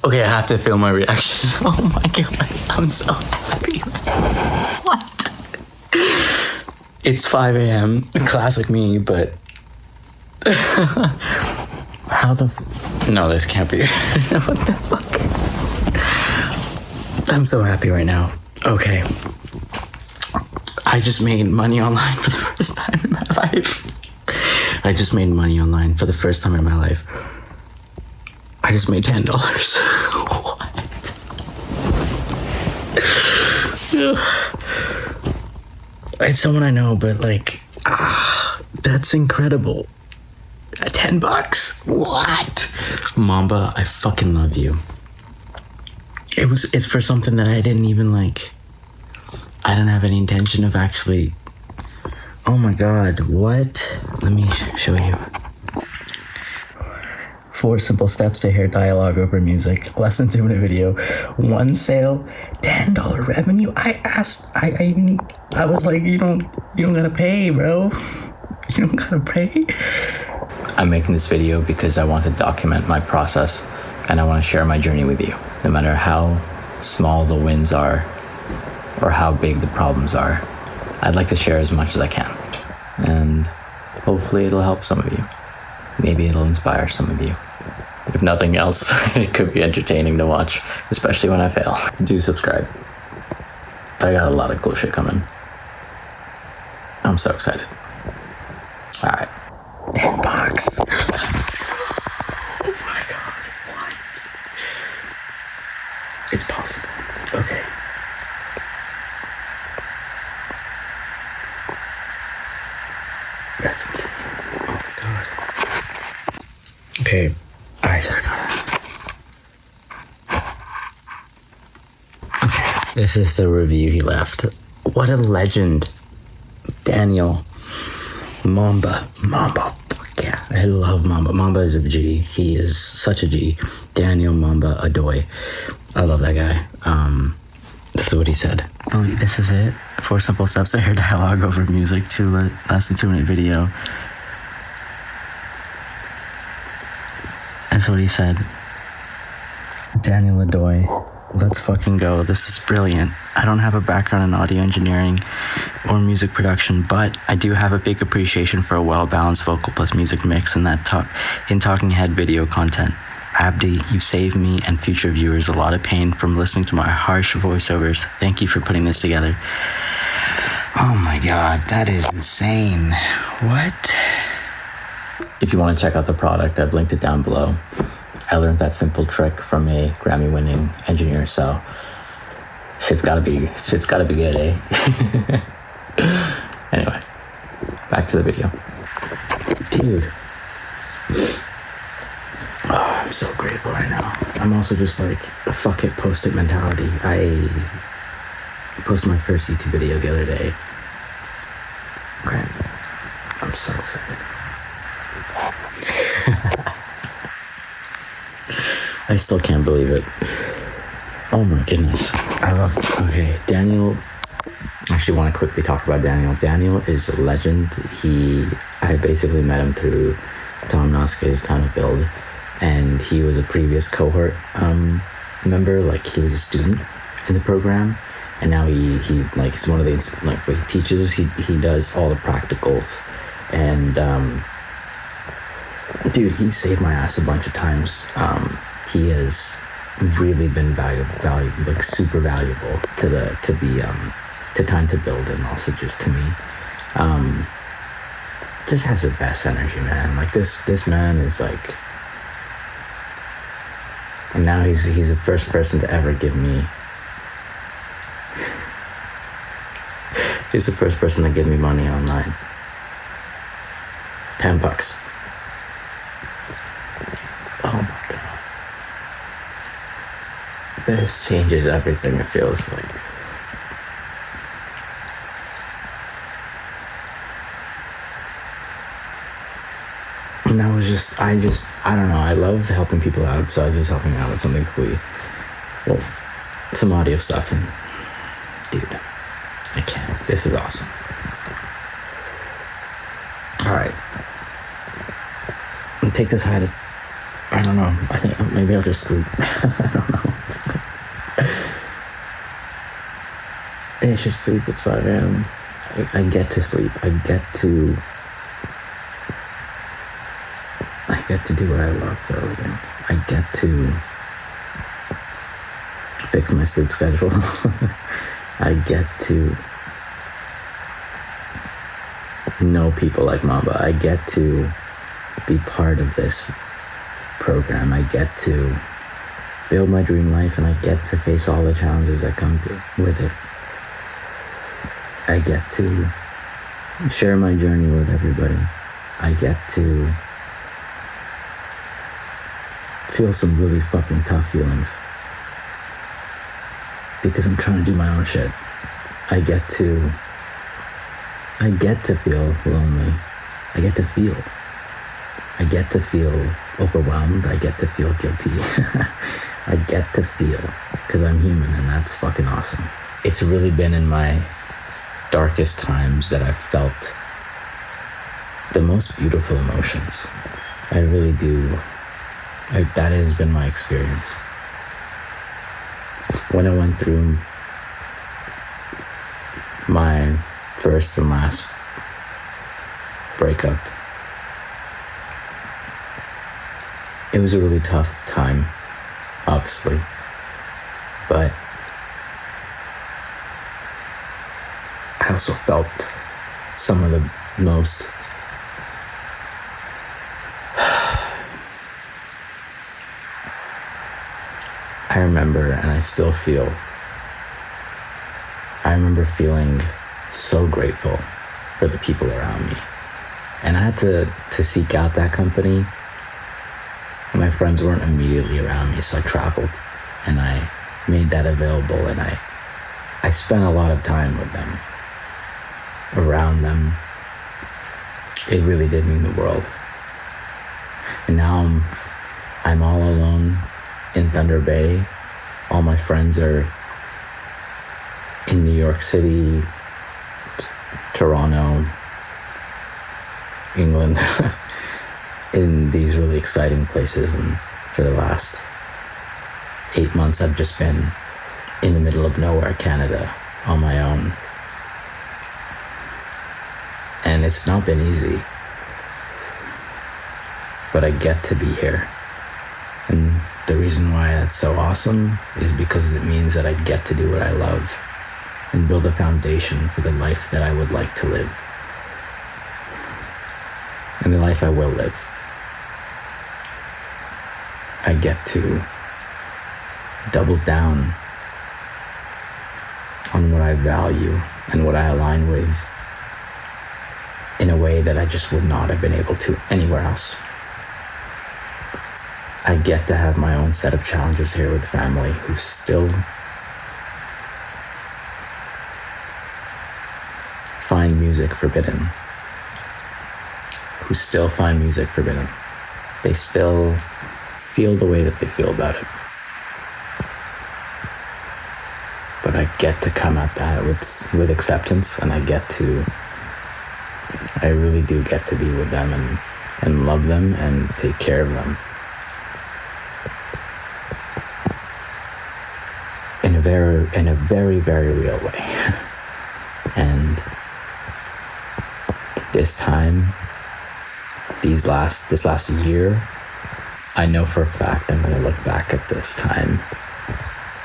Okay, I have to film my reaction. Oh my god, I'm so happy. What? It's 5 a.m. Classic me, but how the no, this can't be. What the fuck? I'm so happy right now. Okay. I just made money online for the first time in my life. I just made money online for the first time in my life. I just made $10. What? It's someone I know, but like, that's incredible. $10? What? Mamba, I fucking love you. It's for something that I didn't even like. I didn't have any intention of actually. Oh my god, what? Let me show you. 4 simple steps to hear dialogue over music. Less than 2-minute video. 1 sale, $10 revenue. I was like, you don't gotta pay, bro. You don't gotta pay. I'm making this video because I want to document my process and I want to share my journey with you. No matter how small the wins are or how big the problems are, I'd like to share as much as I can. And hopefully it'll help some of you. Maybe it'll inspire some of you. If nothing else, it could be entertaining to watch, especially when I fail. Do subscribe. I got a lot of cool shit coming. I'm so excited. All right. $10. Oh my god, what? It's possible. Okay. That's insane. Oh my god. Okay, I just gotta. Okay, this is the review he left. What a legend. Daniel. Mamba, fuck yeah. I love Mamba. Mamba is a G. He is such a G. Daniel Mamba Adoy. I love that guy. This is what he said. Oh, this is it. 4 simple steps to hear dialogue over music. Less than 2-minute video. That's what he said. Daniel Adoy. Let's fucking go. This is brilliant. I don't have a background in audio engineering or music production, but I do have a big appreciation for a well-balanced vocal plus music mix in talking head video content. Abdi, you saved me and future viewers a lot of pain from listening to my harsh voiceovers. Thank you for putting this together. Oh my god, that is insane. What? If you want to check out the product, I've linked it down below. I learned that simple trick from a Grammy-winning engineer, so shit's gotta be good, eh? Anyway, back to the video. Dude. Oh, I'm so grateful right now. I'm also just like, fuck it, post-it mentality. I posted my first YouTube video the other day. Okay. I'm so excited. I still can't believe it. Oh my goodness. Okay, Daniel. I actually want to quickly talk about Daniel. Daniel is a legend. I basically met him through Tom Noska's Time to Build, and he was a previous cohort member. Like, he was a student in the program, and now he's one of these, like, what he teaches, he does all the practicals, and dude, he saved my ass a bunch of times. He has really been valuable, like super valuable to Time to Build, and also just to me. Just has the best energy, man. Like, this man is like, and now he's the first person to ever give me. He's the first person to give me money online. $10. Oh my god. This changes everything, it feels like. And I don't know, I love helping people out, so I was just helping out with something some audio stuff, and dude, I can't. This is awesome. Alright. Take this high to I don't know. I think maybe I'll just sleep. I don't know. I should sleep. It's 5 a.m. I get to sleep. I get to do what I love for a living. I get to fix my sleep schedule. I get to know people like Mamba. I get to be part of this program. I get to build my dream life, and I get to face all the challenges that come with it. I get to share my journey with everybody. I get to feel some really fucking tough feelings because I'm trying to do my own shit. I get to feel lonely. I get to feel overwhelmed. I get to feel guilty. I get to feel, because I'm human, and that's fucking awesome. It's really been in my darkest times that I've felt the most beautiful emotions. I really do. That has been my experience. When I went through my first and last breakup, it was a really tough time, obviously, but I also felt some of the most I remember, and I still feel, I remember feeling so grateful for the people around me. And I had to seek out that company. My friends weren't immediately around me, so I traveled and I made that available, and I spent a lot of time with them, around them. It really did mean the world. And now I'm all alone in Thunder Bay. All my friends are in New York City, Toronto, England, in these really exciting places. And for the last 8 months, I've just been in the middle of nowhere, Canada, on my own. And it's not been easy, but I get to be here. And the reason why that's so awesome is because it means that I get to do what I love and build a foundation for the life that I would like to live, and the life I will live. I get to double down on what I value and what I align with in a way that I just would not have been able to anywhere else. I get to have my own set of challenges here with family who still find music forbidden. They still feel the way that they feel about it. But I get to come at that with acceptance, and I really do get to be with them and love them and take care of them. In a very, very real way. And this last year, I know for a fact I'm going to look back at this time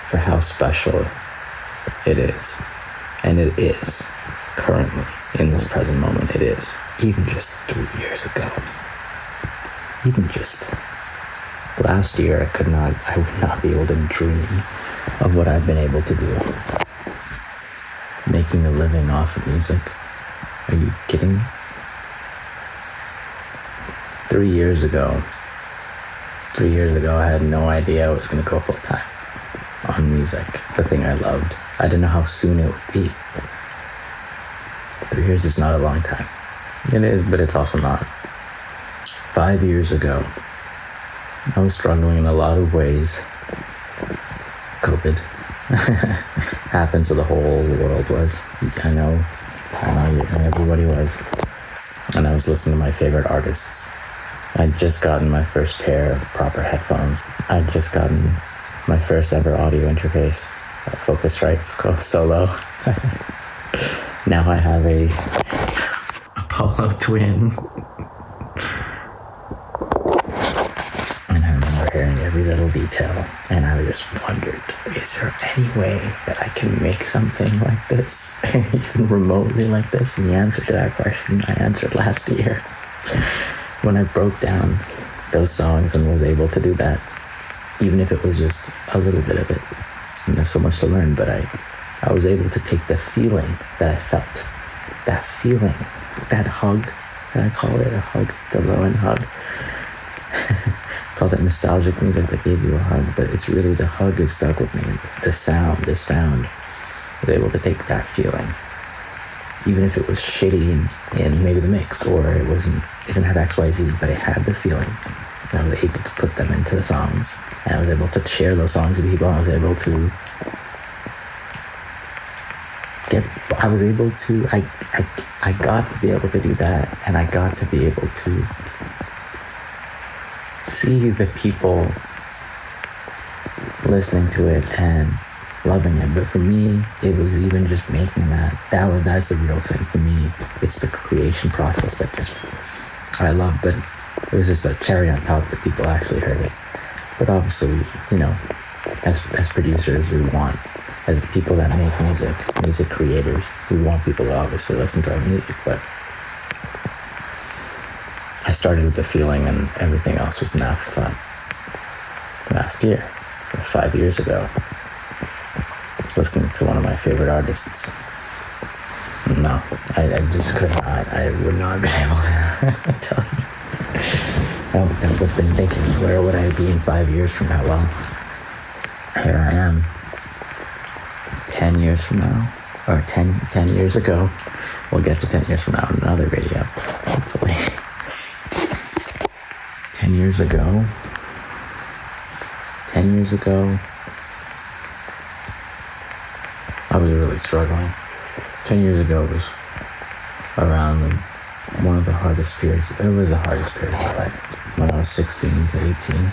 for how special it is. And it is currently, in this present moment, it is. Even just 3 years ago. Even just last year, I would not be able to dream of what I've been able to do. Making a living off of music. Are you kidding me? 3 years ago, I had no idea I was going to go full time on music, the thing I loved. I didn't know how soon it would be. 3 years is not a long time. It is, but it's also not. 5 years ago, I was struggling in a lot of ways. COVID happened, so the whole world was. I know, everybody was. And I was listening to my favorite artists I'd just gotten my first pair of proper headphones. I'd just gotten my first ever audio interface, Focusrite Solo. Now I have a Apollo Twin. And I remember hearing every little detail, and I just wondered, is there any way that I can make something like this, even remotely like this? And the answer to that question I answered last year when I broke down those songs and was able to do that, even if it was just a little bit of it. And there's so much to learn, but I was able to take the feeling that I felt, that feeling, that hug, that I call it a hug, the low-end hug. Called it nostalgic music that gave you a hug, but it's really the hug is stuck with me. The sound, I was able to take that feeling, even if it was shitty in maybe the mix, or it didn't have XYZ, but it had the feeling, and I was able to put them into the songs, and I was able to share those songs with people. I got to be able to do that, and I got to be able to see the people listening to it and loving it. But for me, it was even just making that's the real thing for me. It's the creation process that I love, but it was just a cherry on top that people actually heard it. But obviously, as producers, we want, as people that make music creators, we want people to obviously listen to our music. But I started with the feeling, and everything else was an afterthought. Last year, or 5 years ago, listening to one of my favorite artists. No, I just could not. I would not have been able to tell you. I would have been thinking, where would I be in 5 years from now? Well, here I am. 10 years from now, or 10 years ago. We'll get to 10 years from now in another video, hopefully. 10 years ago, I was really struggling. 10 years ago was around one of the hardest periods. It was the hardest period of my life, when I was 16 to 18.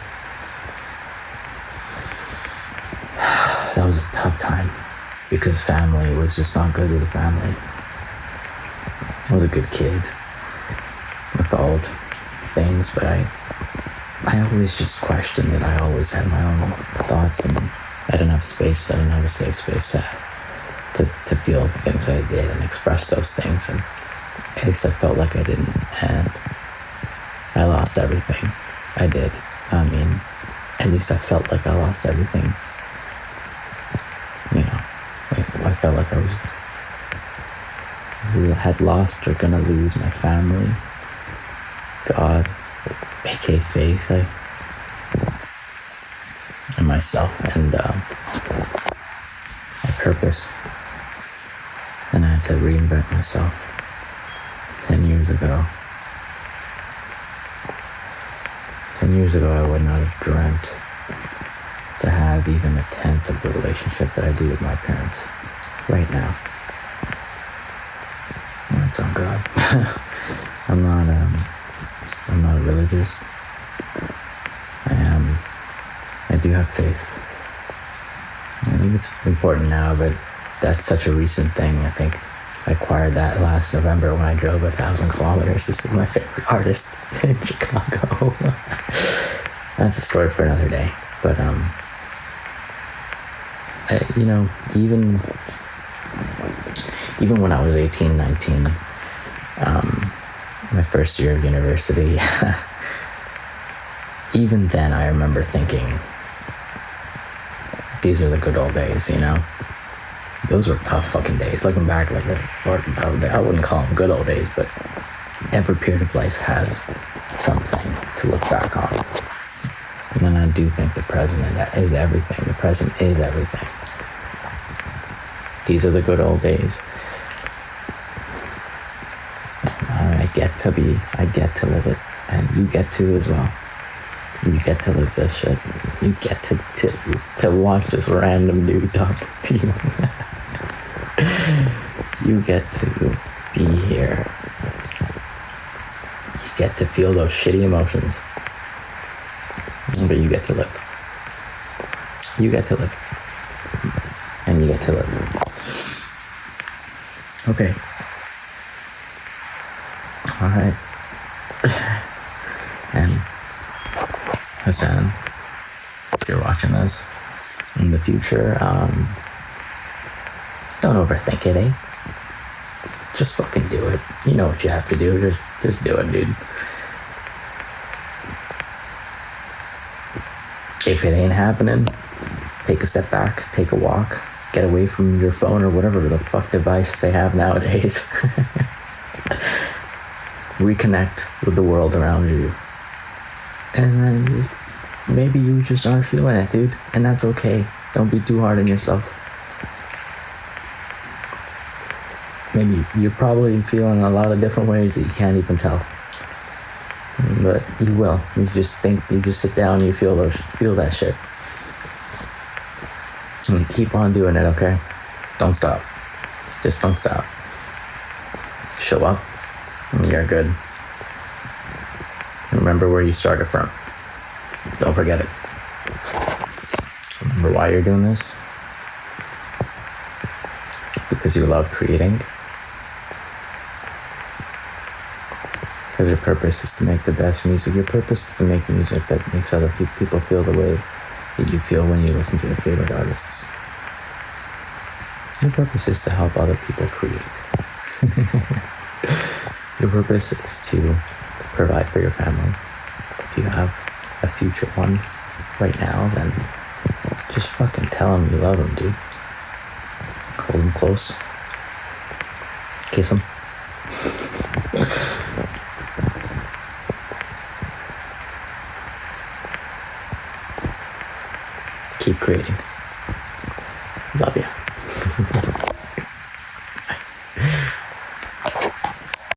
That was a tough time, because family was just not good with the family. I was a good kid with all things, but I always just questioned it. I always had my own thoughts, and I didn't have space. I didn't have a safe space to feel the things I did and express those things. And at least I felt like I didn't, and I lost everything I did. I mean, at least I felt like I lost everything. I felt like I had lost or gonna lose my family, God, aka faith, and myself, and my purpose. And I had to reinvent myself. 10 years ago. 10 years ago, I would not have dreamt to have even a tenth of the relationship that I do with my parents right now. And it's on God. I'm not religious. I do have faith. I think it's important now, but that's such a recent thing. I think I acquired that last November when I drove 1,000 kilometers to see my favorite artist in Chicago. That's a story for another day. But even when I was 18, 19, my first year of university, even then I remember thinking, these are the good old days, Those were tough fucking days. Looking back, like, I wouldn't call them good old days, but every period of life has something to look back on. And I do think the present is everything. The present is everything. These are the good old days. I get to live it, and you get to as well. You get to live this shit. You get to watch this random dude talk to you. You get to be here. You get to feel those shitty emotions. But you get to live. You get to live. And you get to live. Okay. Alright. And Hassan, if you're watching this in the future, don't overthink it, eh? Just fucking do it. You know what you have to do. Just do it, dude. If it ain't happening, take a step back, take a walk, get away from your phone or whatever the fuck device they have nowadays. Reconnect with the world around you. And then maybe you just aren't feeling it, dude. And that's okay. Don't be too hard on yourself. Maybe you're probably feeling a lot of different ways that you can't even tell. But you will. You just sit down and you feel that shit. And keep on doing it, okay? Don't stop. Just don't stop. Show up and you're good. Remember where you started from. Don't forget it. Remember why you're doing this? Because you love creating. Because your purpose is to make the best music. Your purpose is to make music that makes other people feel the way that you feel when you listen to your favorite artists. Your purpose is to help other people create. Your purpose is to provide for your family. If you have a future one right now, then just fucking tell them you love them, dude. Hold them close. Kiss them. Keep creating.